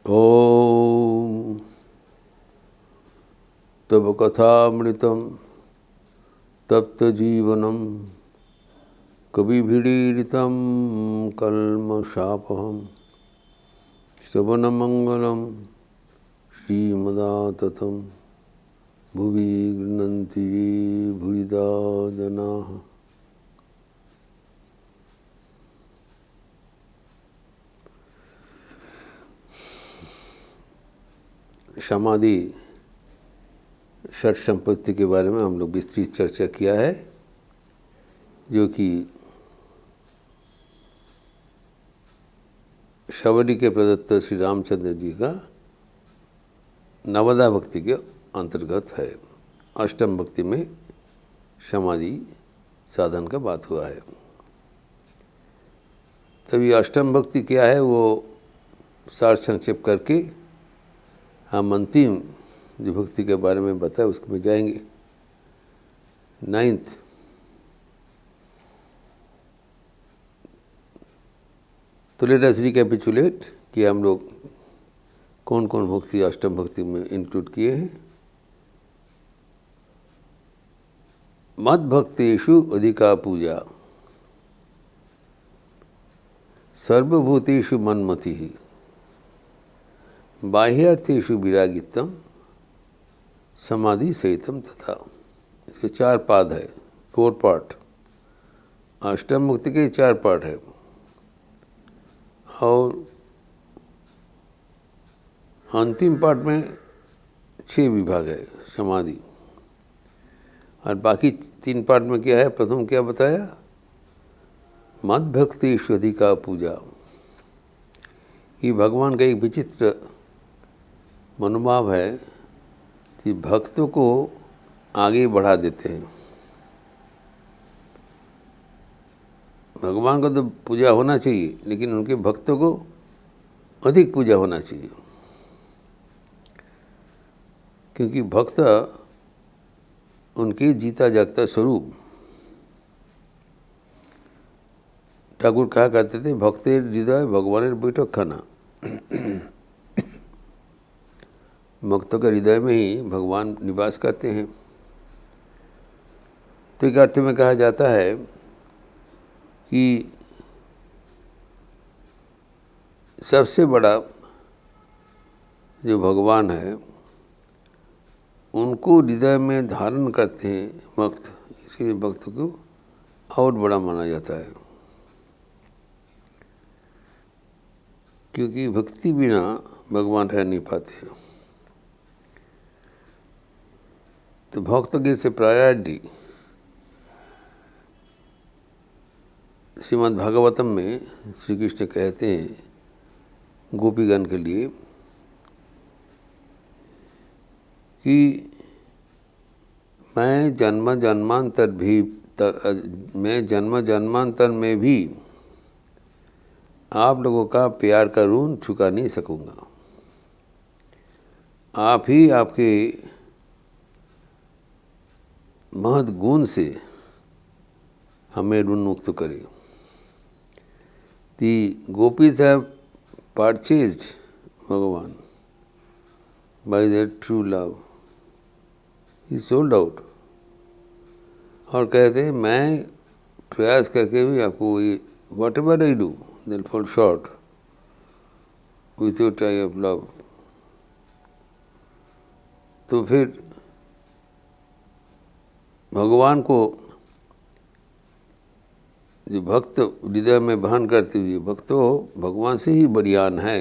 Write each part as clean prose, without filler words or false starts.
ओम तव कथामृतं तप्तजीवनं कविभिरीडितं कल्मषापहं श्रवणमंगलं श्रीमदाततं भुवि गृह्णन्ति भूरिदा जनाः। समाधि षट संपत्ति के बारे में हम लोग विस्तृत चर्चा किया है, जो कि शबरी के प्रदत्त श्री रामचंद्र जी का नवदा भक्ति के अंतर्गत है। अष्टम भक्ति में समाधि साधन का बात हुआ है। तभी अष्टम भक्ति क्या है वो सार संक्षेप करके हम अंतिम जो भक्ति के बारे में बताए उसमें जाएंगे। नाइन्थ, तो लेट अस रिकैपिचुलेट कि हम लोग कौन कौन भक्ति अष्टम भक्ति में इंक्लूड किए हैं। मद भक्तेषु अधिका पूजा, सर्वभूतेषु मन्मतिः, बाह्यार्थेषु विरागितम, समाधि सहितम तथा। इसके चार पाद है, 4 पार्ट। अष्टम भक्ति के 4 पार्ट है और अंतिम पार्ट में 6 विभाग है समाधि। और बाकी 3 पार्ट में क्या है? प्रथम क्या बताया? मद भक्तेषु अधिका पूजा। ये भगवान का एक विचित्र मनोभाव है कि भक्तों को आगे बढ़ा देते हैं। भगवान को तो पूजा होना चाहिए, लेकिन उनके भक्तों को अधिक पूजा होना चाहिए, क्योंकि भक्त उनके जीता जागता स्वरूप। ठाकुर कहा करते थे, भक्तेर हृदय भगवानेर बैठक खाना। भक्तों के हृदय में ही भगवान निवास करते हैं। तो एक अर्थ में कहा जाता है कि सबसे बड़ा जो भगवान है उनको हृदय में धारण करते हैं भक्त, इसीलिए भक्त को और बड़ा माना जाता है। क्योंकि भक्ति बिना भगवान रह नहीं पाते। तो भक्त के से प्रायोरिटी श्रीमद् भागवतम में श्री कृष्ण कहते हैं गोपीगण के लिए कि मैं जन्म जन्मांतर में भी आप लोगों का प्यार का ऋण चुका नहीं सकूंगा। आप ही आपके महद गुण से हमें ऋण मुक्त करे। दी गोपीज हैव परचेज्ड भगवान bye there true love. He sold out. और कहते हैं मैं प्रयास करके भी आपको ये what ever I do they'll fall short with your tie of love। तो फिर भगवान को जो भक्त हृदय में बहन करते हुए भक्तों भगवान से ही बलियान है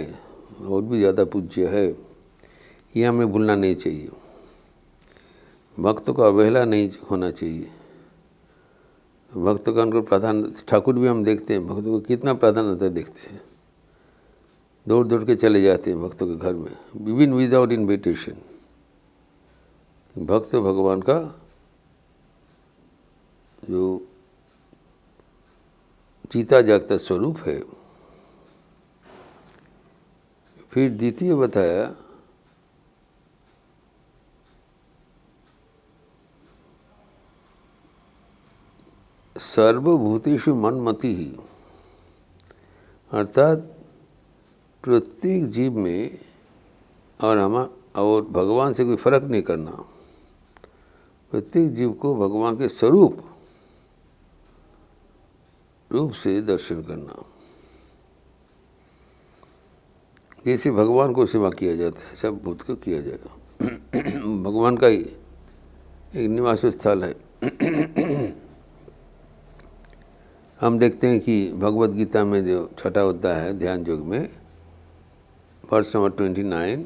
और भी ज़्यादा पूज्य है, ये हमें भूलना नहीं चाहिए। भक्त को अवहेला नहीं होना चाहिए। भक्त का उनको प्राधान्य, ठाकुर भी हम देखते हैं भक्तों को कितना प्राधान्यता देखते हैं। दौड़ दौड़ के चले जाते हैं भक्तों के घर में, इवन विदाउट इन्विटेशन। भक्त भगवान का जो जीता जागता स्वरूप है। फिर द्वितीय बताया सर्वभूतेषु मन्मति ही, अर्थात प्रत्येक जीव में और भगवान से कोई फर्क नहीं करना। प्रत्येक जीव को भगवान के स्वरूप रूप से दर्शन करना। जैसे भगवान को सेवा किया जाता है सब भूत को किया जाएगा। भगवान का ही एक निवास स्थल है। हम देखते हैं कि भगवत गीता में जो छठा होता है ध्यान योग में वर्ष नंबर 29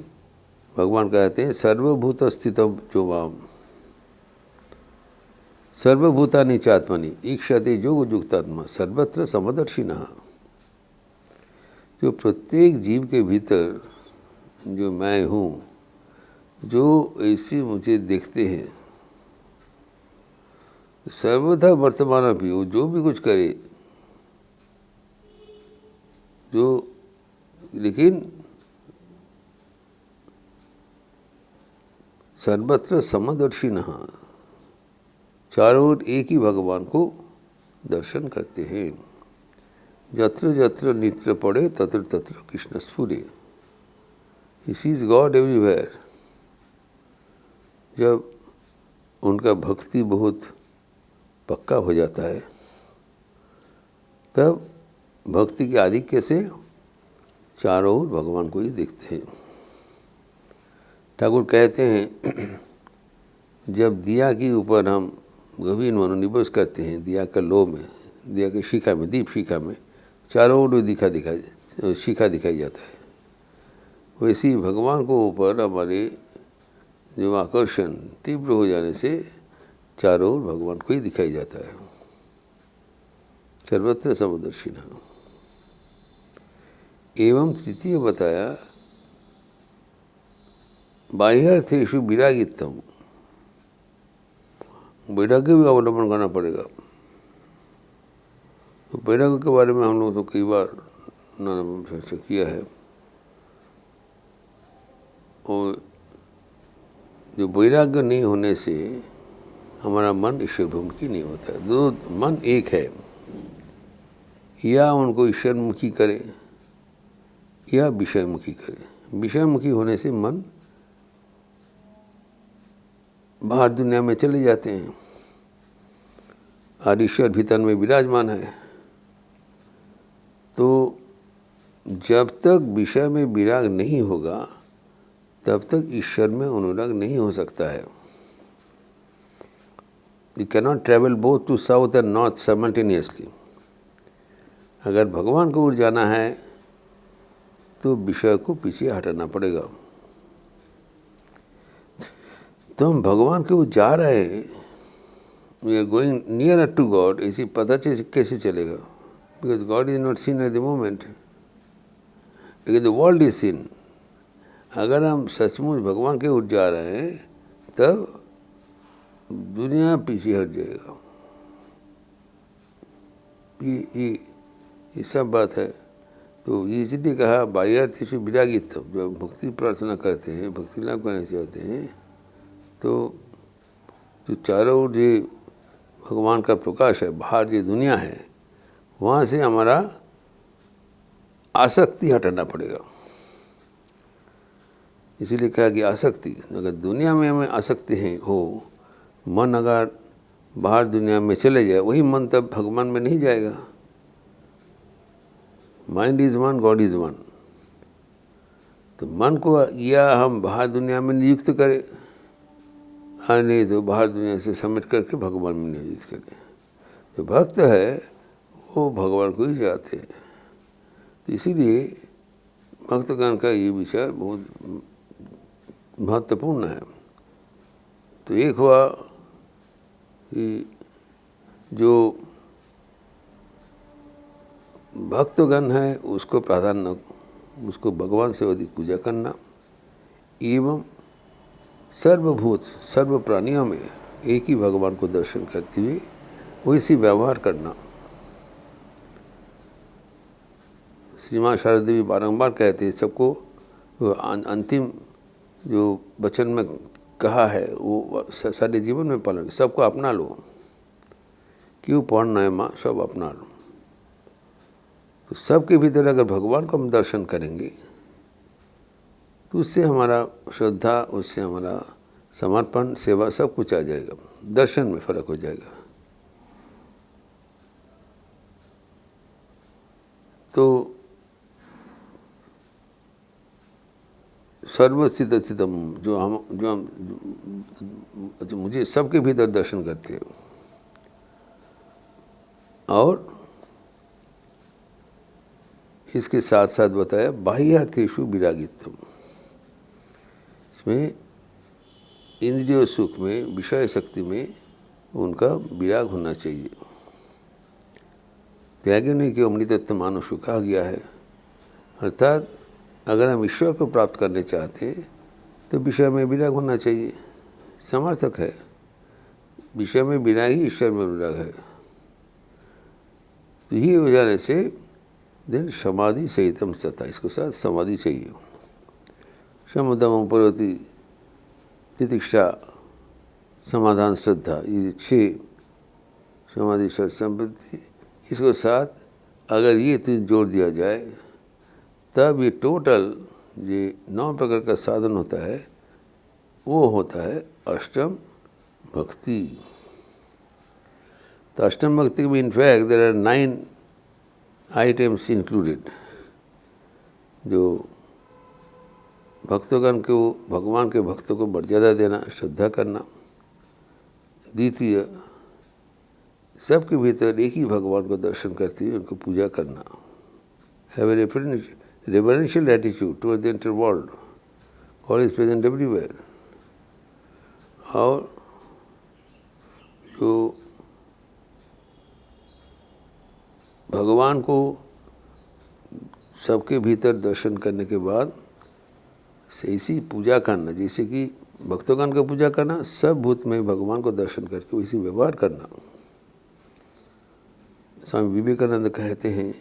भगवान कहते हैं सर्वभूत स्थित जो वाम सर्वभूतानि चात्मनि ईक्षते योग युक्तात्मा सर्वत्र समदर्शिनः। जो प्रत्येक जीव के भीतर जो मैं हूँ, जो ऐसे मुझे देखते हैं, सर्वथा वर्तमान भी हो, जो भी कुछ करे, जो लेकिन सर्वत्र समदर्शिनः, चारों ओर एक ही भगवान को दर्शन करते हैं। यत्र यत्र नित्र पड़े तत्र तत्र कृष्ण स्फुरे। He sees God everywhere. जब उनका भक्ति बहुत पक्का हो जाता है तब भक्ति के आधिक्य से चारों ओर भगवान को ही देखते हैं। ठाकुर कहते हैं जब दिया के ऊपर हम गभीर मनोनिवेश करते हैं, दिया का लो में, दिया के शिखा में, दीप शिखा में चारों ओर शिखा दिखाई जाता है। वैसे ही भगवान को ऊपर हमारे जो आकर्षण तीव्र हो जाने से चारों ओर भगवान को ही दिखाई जाता है। सर्वत्र समदर्शिनः। एवं तृतीय बताया बाह्यार्थेषु विरागित्वम। वैराग्य भी अवलंबन करना पड़ेगा। तो वैराग्य के बारे में हम लोग तो कई बार चर्चा किया है। और जो वैराग्य नहीं होने से हमारा मन ईश्वरमुखी नहीं होता है। दो मन एक है, या उनको ईश्वरमुखी करे या विषयमुखी करे। विषयमुखी होने से मन बाहर दुनिया में चले जाते हैं और ईश्वर भीतर में विराजमान है। तो जब तक विषय में विराग नहीं होगा तब तक ईश्वर में अनुराग नहीं हो सकता है। You cannot travel both to south and north simultaneously. अगर भगवान को ओर जाना है तो विषय को पीछे हटाना पड़ेगा। तो हम भगवान के ओर जा रहे हैं, we are going near to God, ऐसी पता कैसे चलेगा? Because God is not seen at the moment, लेकिन द वर्ल्ड इज सीन। अगर हम सचमुच भगवान के ओर जा रहे हैं तब दुनिया पीछे हट जाएगा। ये सब बात है। तो इसलिए कहा बाह्यार्थेषु विरागित्वम। जब भक्ति प्रार्थना करते हैं, भक्ति लाभ करना चाहते हैं, तो जो चारों ओर जो भगवान का प्रकाश है, बाहर जो दुनिया है, वहाँ से हमारा आसक्ति हटाना पड़ेगा। इसीलिए कहा कि आसक्ति, अगर दुनिया में हमें आसक्ति है हो, मन अगर बाहर दुनिया में चले जाए, वही मन तब भगवान में नहीं जाएगा। Mind is one, God is one. तो मन को या हम बाहर दुनिया में नियुक्त करें, हाँ, नहीं तो बाहर दुनिया से समेट करके भगवान में नियोजित करें। जो भक्त है वो भगवान को ही चाहते हैं। तो इसीलिए भक्तगण का ये विचार बहुत महत्वपूर्ण है। तो एक हुआ कि जो भक्तगण है उसको प्राधान्य, उसको भगवान से अधिक पूजा करना, एवं सर्वभूत सर्व प्राणियों में एक ही भगवान को दर्शन करते हुए वैसी व्यवहार करना। श्रीमान शारदा देवी बारंबार कहते हैं सबको, अंतिम जो वचन में कहा है वो सारे जीवन में पालन, सबको अपना लो। क्यों पढ़ना है माँ, सब अपना लो। तो सबके भीतर अगर भगवान को हम दर्शन करेंगे तो उससे हमारा श्रद्धा, उससे हमारा समर्पण, सेवा सब कुछ आ जाएगा, दर्शन में फर्क हो जाएगा। तो सर्वसिद्धम जो मुझे सबके भीतर दर्शन करते हैं। और इसके साथ साथ बताया बाह्यार्थेषु विरागित्वम, इसमें इंद्रिय सुख में, विषय शक्ति में उनका विराग होना चाहिए। त्याग नहीं कि अमृतत्व मानुषु कहा गया है, अर्थात अगर हम ईश्वर को प्राप्त करने चाहते हैं तो विषय में विराग होना चाहिए। समर्थक है, विषय में विराग ही ईश्वर में विराग है। तो ये हो जाने से देन समाधि सहितम सत्ता, इसको साथ समाधि चाहिए। शमदम पर्वती, तितिक्षा, समाधान, श्रद्धा, ये 6 समाधि षट संपत्ति, इसको साथ अगर ये 3 जोड़ दिया जाए तब ये टोटल ये 9 प्रकार का साधन होता है, वो होता है अष्टम भक्ति। तो अष्टम भक्ति में in fact there are 9 items included, जो भक्तगण को, भगवान के भक्तों को मर्यादा देना, श्रद्धा करना। द्वितीय, सबके भीतर एक ही भगवान को दर्शन करते हुए उनको पूजा करना। Have a reverential attitude towards the entire world, God is present everywhere. और जो भगवान को सबके भीतर दर्शन करने के बाद ऐसी पूजा करना, जैसे कि भक्तगण का पूजा करना, सब भूत में भगवान को दर्शन करके वैसे व्यवहार करना। स्वामी विवेकानंद कहते हैं,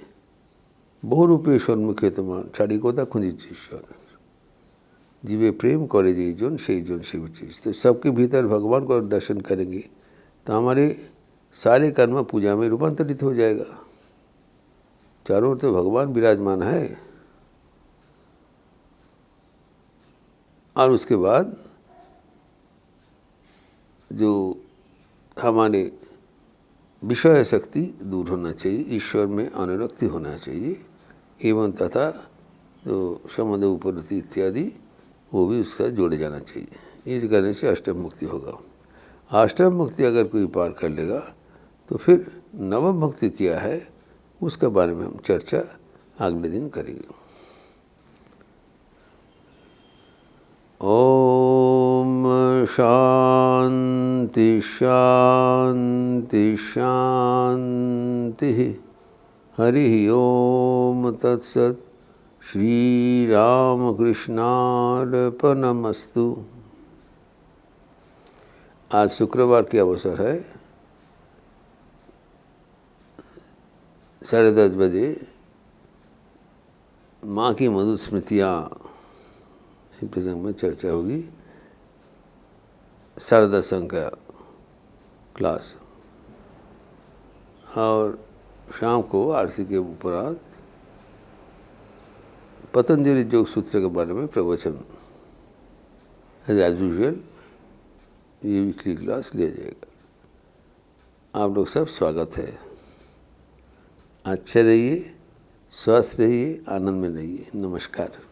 बहुरूपेश्वर मुखे तमान छाड़िकोता खुंजिश्वर, जीवे प्रेम करे जे जोन से जोन से चीज। तो सबके भीतर भगवान को दर्शन करेंगे तो हमारे सारे कर्म पूजा में रूपांतरित हो जाएगा। चारों ओर तो भगवान विराजमान है। और उसके बाद जो हमारे विषय शक्ति दूर होना चाहिए, ईश्वर में अनुरक्ति होना चाहिए, एवं तथा जो शमद उपरति इत्यादि वो भी उसका जोड़े जाना चाहिए। इस करने से अष्टम मुक्ति होगा। अष्टम मुक्ति अगर कोई पार कर लेगा तो फिर नवम मुक्ति क्या है उसके बारे में हम चर्चा अगले दिन करेंगे। ओम शांति शांति शांति। हरि ओम तत्सत्। श्री रामकृष्णार्पणमस्तु। आज शुक्रवार के अवसर है, 10:30 बजे माँ की मधुर स्मृतियाँ प्रसंग में चर्चा होगी। शारदा संघ का क्लास, और शाम को आरती के उपरांत पतंजलि योग सूत्र के बारे में प्रवचन एज यूजुअल ये वीकली क्लास लिया जाएगा। आप लोग सब स्वागत है। अच्छे रहिए, स्वस्थ रहिए, आनंद में रहिए। नमस्कार।